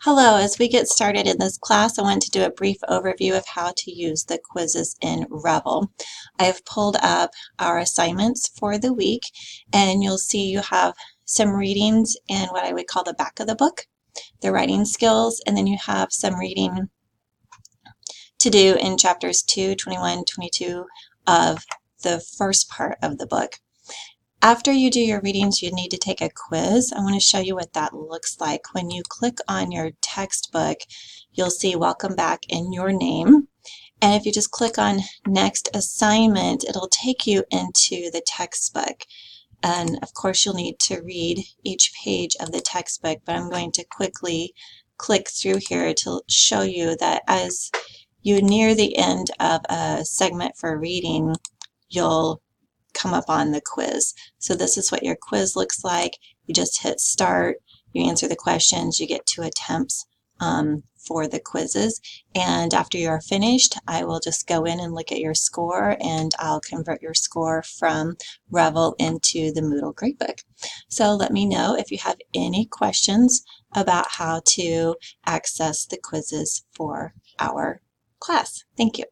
Hello, as we get started in this class, I want to do a brief overview of how to use the quizzes in Revel. I have pulled up our assignments for the week, and you'll see you have some readings in what I would call the back of the book, the writing skills, and then you have some reading to do in chapters 2, 21, 22 of the first part of the book. After you do your readings, you need to take a quiz. I want to show you what that looks like. When you click on your textbook, you'll see Welcome Back in your name. And if you just click on Next Assignment, it'll take you into the textbook. And of course, you'll need to read each page of the textbook, but I'm going to quickly click through here to show you that as you near the end of a segment for reading, you'll come up on the quiz. So this is what your quiz looks like. You just hit start, you answer the questions, you get 2 attempts for the quizzes, and after you're finished, I will just go in and look at your score, and I'll convert your score from Revel into the Moodle Gradebook. So let me know if you have any questions about how to access the quizzes for our class. Thank you.